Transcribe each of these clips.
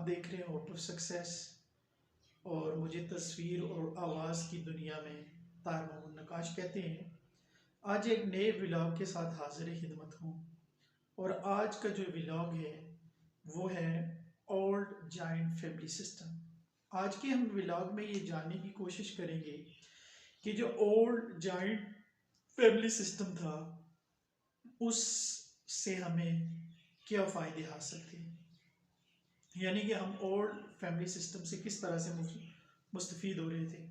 देख रहे हैं होप ऑफ सक्सेस और मुझे तस्वीर और आवाज़ की दुनिया में तार मोहम्मद नकाश कहते हैं। आज एक नए व्लॉग के साथ हाजिर खिदमत हूँ और आज का जो व्लॉग है वो है ओल्ड जॉइंट फैमिली सिस्टम। आज के हम व्लॉग में ये जानने की कोशिश करेंगे कि जो ओल्ड जॉइंट फैमिली सिस्टम था उससे हमें क्या फ़ायदे हासिल थे, यानी कि हम ओल्ड फैमिली सिस्टम से किस तरह से मुस्तफ़ीद हो रहे थे।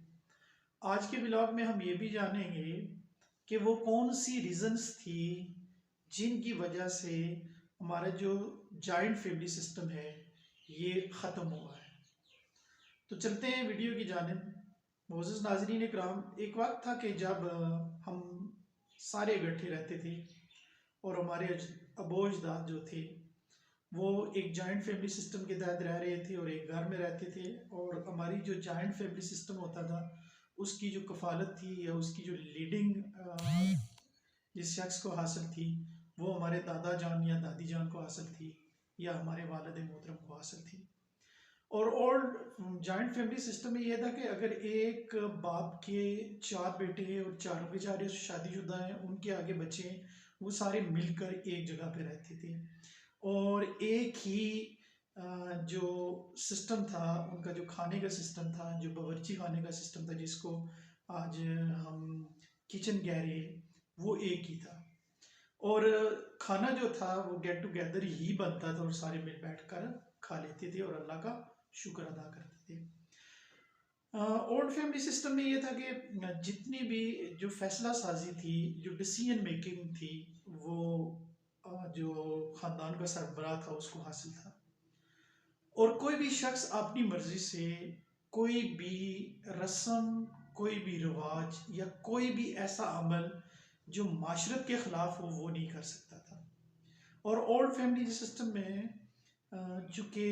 आज के ब्लॉग में हम ये भी जानेंगे कि वो कौन सी रीज़न्स थी जिनकी वजह से हमारा जो जॉइंट फैमिली सिस्टम है ये ख़त्म हुआ है। तो चलते हैं वीडियो की जानिब। मोअज़्ज़ज़ नाज़रीन इकराम, एक वक्त था कि जब हम सारे इकट्ठे रहते थे और हमारे अबो अजदाद जो थे वो एक जॉइंट फैमिली सिस्टम के तहत रह रहे थे और एक घर में रहते थे। और हमारी जो जॉइंट फैमिली सिस्टम होता था उसकी जो कफालत थी या उसकी जो लीडिंग जिस शख्स को हासिल थी वो हमारे दादा जान या दादी जान को हासिल थी या हमारे वालिद मोहतरम को हासिल थी। और ओल्ड जॉइंट फैमिली सिस्टम में यह था कि अगर एक बाप के 4 बेटे हैं और चारों के चार शादीशुदा हैं, उनके आगे बच्चे हैं, वो सारे मिलकर एक जगह पे रहते थे और एक ही जो सिस्टम था उनका, जो खाने का सिस्टम था, जो बावर्ची खाने का सिस्टम था जिसको आज हम किचन कह रहे हैं, वो एक ही था। और खाना जो था वो गेट टुगेदर ही बनता था और सारे मिल बैठ कर खा लेते थे और अल्लाह का शुक्र अदा करते थे। ओल्ड फैमिली सिस्टम में ये था कि जितनी भी जो फैसला साजी थी, जो डिसीजन मेकिंग थी, वो जो ख़ानदान का सरबराह था उसको हासिल था। और कोई भी शख्स अपनी मर्ज़ी से कोई भी रस्म, कोई भी रिवाज या कोई भी ऐसा अमल जो माशरत के ख़िलाफ़ हो वो नहीं कर सकता था। और ओल्ड फैमिली सिस्टम में चूँकि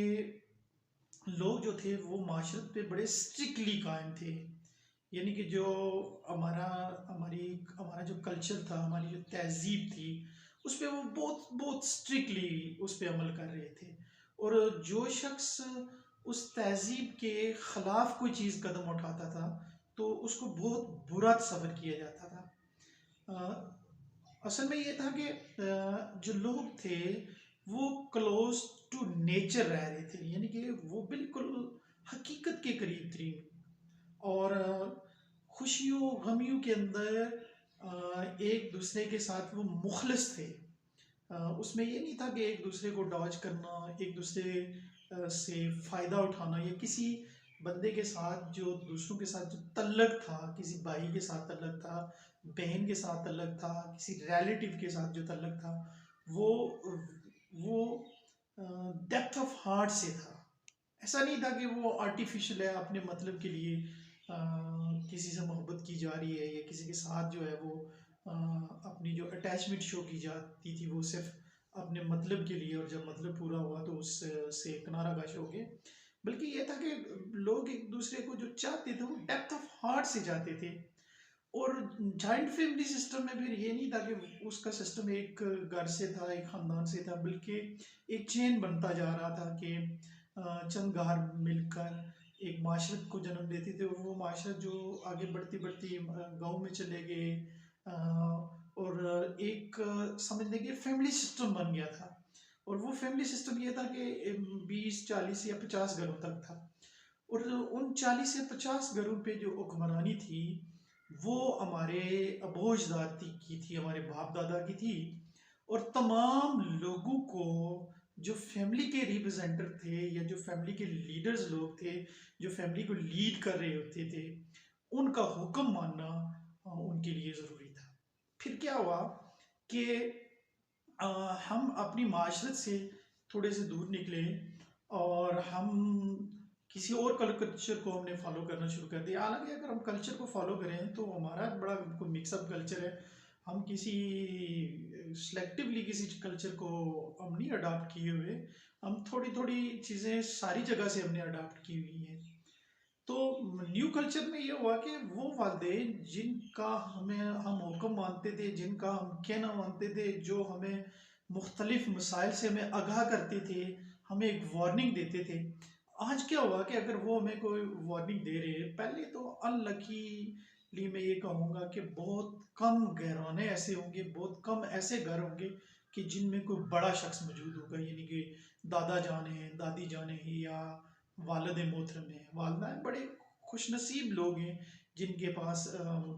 लोग जो थे वो माशरत पे बड़े स्ट्रिक्टली कायम थे, यानी कि जो हमारा हमारा जो कल्चर था, हमारी जो तहजीब थी, उस पर वो बहुत बहुत स्ट्रिक्टली उस पर अमल कर रहे थे। और जो शख्स उस तहजीब के ख़िलाफ़ कोई चीज़ कदम उठाता था तो उसको बहुत बुरा तस्वर किया जाता था। असल में ये था कि जो लोग थे वो क्लोज टू नेचर रह रहे थे, यानी कि वो बिल्कुल हकीकत के करीब थे और खुशियों गमियों के अंदर एक दूसरे के साथ वो मुखलिस थे। उसमें ये नहीं था कि एक दूसरे को डॉज करना, एक दूसरे से फ़ायदा उठाना, या किसी बंदे के साथ जो दूसरों के साथ जो तल्लक था, किसी भाई के साथ तल्लक था, बहन के साथ तल्लक था, किसी रिलेटिव के साथ जो तल्लक था वो डेप्थ ऑफ हार्ट से था। ऐसा नहीं था कि वो आर्टिफिशियल है, अपने मतलब के लिए किसी से मोहब्बत की जा रही है या किसी के साथ जो है वो अपनी जो अटैचमेंट शो की जाती थी वो सिर्फ अपने मतलब के लिए, और जब मतलब पूरा हुआ तो उससे किनारा कश हो गए। बल्कि ये था कि लोग एक दूसरे को जो चाहते थे वो डेप्थ ऑफ हार्ट से चाहते थे। और जॉइंट फैमिली सिस्टम में फिर ये नहीं था कि उसका सिस्टम एक घर से था, एक ख़ानदान से था, बल्कि एक चेन बनता जा रहा था कि चंद घर मिलकर एक माशरत को जन्म देते थे और वो माशरत जो आगे बढ़ती बढ़ती गांव में चले गए और एक समझ लीजिए फैमिली सिस्टम बन गया था। और वो फैमिली सिस्टम ये था कि 20, 40 या 50 घरों तक था। और उन 40 या 50 घरों पे जो हुक्मरानी थी वो हमारे अबोजदाद की थी, हमारे बाप दादा की थी। और तमाम लोगों को, जो फैमिली के रिप्रेजेंटेटिव थे या जो फैमिली के लीडर्स लोग थे, जो फैमिली को लीड कर रहे होते थे, उनका हुक्म मानना उनके लिए ज़रूरी था। फिर क्या हुआ कि हम अपनी माशरत से थोड़े से दूर निकले और हम किसी और कल्चर को हमने फॉलो करना शुरू कर दिया। हालांकि अगर हम कल्चर को फॉलो करें तो हमारा बड़ा कोई मिक्सअप कल्चर है। हम किसी सिलेक्टिवली किसी कल्चर को हम नहीं अडॉप्ट किए हुए, हम थोड़ी थोड़ी चीज़ें सारी जगह से हमने अडॉप्ट की हुई हैं। तो न्यू कल्चर में ये हुआ कि वो वालिदैन जिनका हम हुक्म मानते थे, जिनका हम कहना मानते थे, जो हमें मुख्तलिफ मसाइल से हमें आगाह करते थे, हमें एक वार्निंग देते थे। आज क्या हुआ कि अगर वो हमें कोई वार्निंग दे रहे हैं, पहले तो अनलकीली मैं ये कहूँगा कि बहुत कम घराने ऐसे होंगे, बहुत कम ऐसे घर होंगे कि जिनमें कोई बड़ा शख्स मौजूद होगा, यानी कि दादा जान हैं, दादी जान हैं, या वालिद मोहतरम हैं, वालदा हैं। बड़े खुशनसीब लोग हैं जिनके पास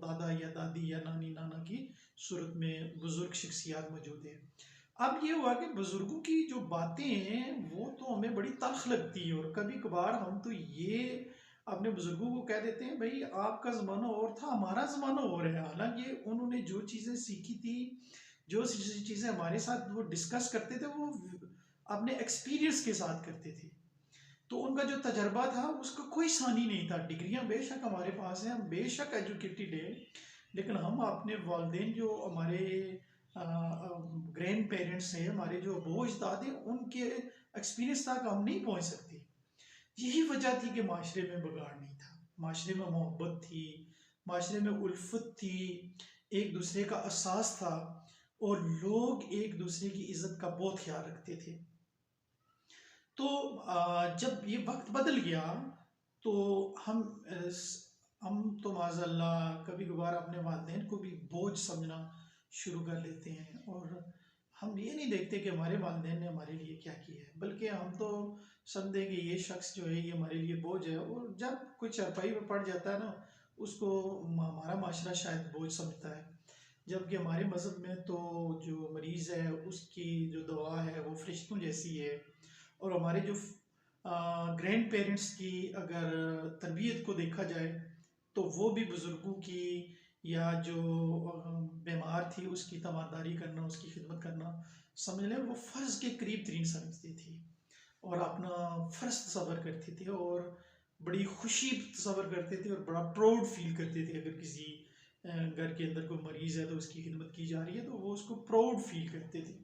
दादा या दादी या नानी नाना की सूरत में बुजुर्ग शख्सियात मौजूद है। अब ये हुआ कि बुजुर्गों की जो बातें हैं वो तो हमें बड़ी तल्ख लगती है, और कभी कभार हम तो ये अपने बुजुर्गों को कह देते हैं, भाई आपका ज़माना और था, हमारा ज़माना और है। हालांकि उन्होंने जो चीज़ें सीखी थी, जो चीज़ें हमारे साथ वो डिस्कस करते थे, वो अपने एक्सपीरियंस के साथ करते थे। तो उनका जो तजर्बा था उसका कोई सानी नहीं था। डिग्रियां बेशक हमारे पास हैं, हम बेशक एजुकेटेड हैं, लेकिन हम अपने वालदेन जो हमारे ग्रैंड पेरेंट्स हैं, हमारे जो अबू अजदाद हैं, उनके एक्सपीरियंस तक हम नहीं पहुंच सकते। यही वजह थी कि माशरे में बिगाड़ नहीं था, माशरे में मोहब्बत थी, माशरे में उल्फत थी, एक दूसरे का एहसास था, और लोग एक दूसरे की इज्जत का बहुत ख्याल रखते थे। तो जब ये वक्त बदल गया तो हम हम तो माज़अल्लाह कभी कभार अपने वालिदैन को भी बोझ समझना शुरू कर लेते हैं, और हम ये नहीं देखते कि हमारे वालिदैन ने हमारे लिए क्या किया है, बल्कि हम तो समझें कि ये शख्स जो है ये हमारे लिए बोझ है। और जब कोई चारपाई पर पड़ जाता है ना, उसको हमारा माशरा शायद बोझ समझता है। जबकि हमारे मज़हब में तो जो मरीज़ है उसकी जो दवा है वो फरिश्तों जैसी है। और हमारे जो ग्रैंड पेरेंट्स की अगर तरबियत को देखा जाए तो वो भी बुज़ुर्गों की, या जो बीमार थी उसकी तवादारी करना, उसकी खिदमत करना, समझ लें वो फ़र्ज़ के करीब तरीन समझती थी, और अपना फ़र्ज़ तसव्वुर करते थे, और बड़ी खुशी तसव्वुर करते थे, और बड़ा प्राउड फील करते थे। अगर किसी घर के अंदर कोई मरीज़ है तो उसकी खिदमत की जा रही है, तो वो उसको प्राउड फील करते थे।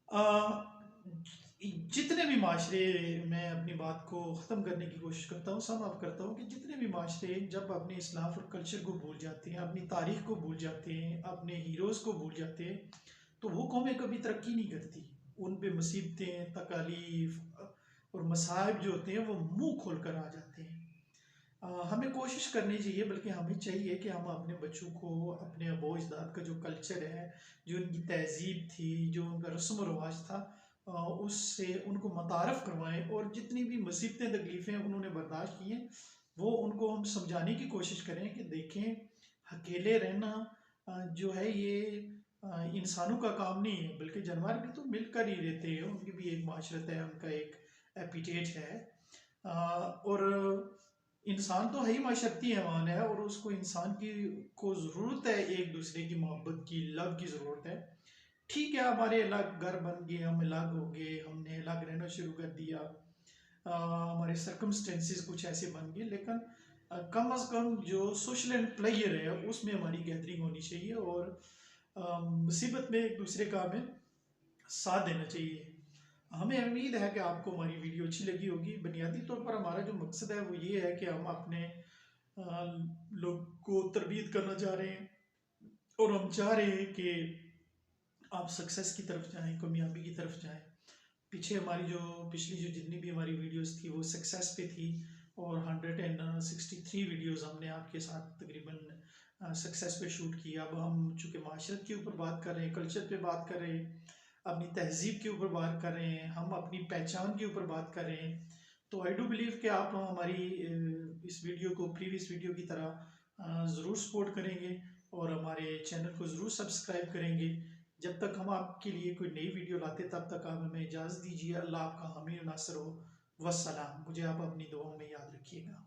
अ, जितने भी माशरे, मैं अपनी बात को ख़त्म करने की कोशिश करता हूँ, सम अप करता हूँ, कि जितने भी माशरे जब अपने इस्लाफ और कल्चर को भूल जाते हैं, अपनी तारीख को भूल जाते हैं, अपने हीरोज़ को भूल जाते हैं, तो वो कौमें कभी तरक्की नहीं करती। उन पे मुसीबतें, तकालीफ और मसाइब जो होते हैं वो मुंह खोल कर आ जाते हैं। हमें कोशिश करनी चाहिए, बल्कि हमें चाहिए कि हम अपने बच्चों को अपने आबा अजदाद का जो कल्चर है, जो उनकी तहजीब थी, जो उनका रस्म रवाज था, उससे उनको मुतारफ़ करवाएं, और जितनी भी मुसीबतें तकलीफ़ें उन्होंने बर्दाश्त की हैं वो उनको हम समझाने की कोशिश करें कि देखें, अकेले रहना जो है ये इंसानों का काम नहीं है, बल्कि जानवर भी तो मिलकर ही रहते हैं, उनकी भी एक माशरत है, उनका एक एपिटेट है। और इंसान तो है ही माशरती हैवान है, और उसको इंसान की को ज़रूरत है एक दूसरे की मोहब्बत की, लव की ज़रूरत है। ठीक है, हमारे अलग घर बन गए, हम अलग हो गए, हमने अलग रहना शुरू कर दिया, हमारे सर्कमस्टेंसेस कुछ ऐसे बन गए, लेकिन कम अज़ कम जो सोशल एंड प्लेयर है उसमें हमारी गैदरिंग होनी चाहिए, और मुसीबत में एक दूसरे का हमें साथ देना चाहिए। हमें उम्मीद है कि आपको हमारी वीडियो अच्छी लगी होगी। बुनियादी तौर पर हमारा जो मकसद है वो ये है कि हम अपने लोग को तरबियत करना चाह रहे हैं, और हम चाह रहे हैं कि आप सक्सेस की तरफ जाएं, कामयाबी की तरफ जाएं। पीछे हमारी जो पिछली जो जितनी भी हमारी वीडियोस थी वो सक्सेस पे थी, और 163 वीडियोस हमने आपके साथ तकरीबन सक्सेस पे शूट किया। अब हम चूँकि माशरत के ऊपर बात कर रहे हैं, कल्चर पे बात कर रहे हैं, अपनी तहजीब के ऊपर बात कर रहे हैं, हम अपनी पहचान के ऊपर बात कर रहे हैं, तो आई डू बिलीव कि आप हमारी इस वीडियो को प्रीवियस वीडियो की तरह ज़रूर सपोर्ट करेंगे, और हमारे चैनल को ज़रूर सब्सक्राइब करेंगे। जब तक हम आपके लिए कोई नई वीडियो लाते तब तक आप हमें इजाज़त दीजिए। अल्लाह आपका हामी नासर हो। वस्सलाम। मुझे आप अपनी दुआओं में याद रखिएगा।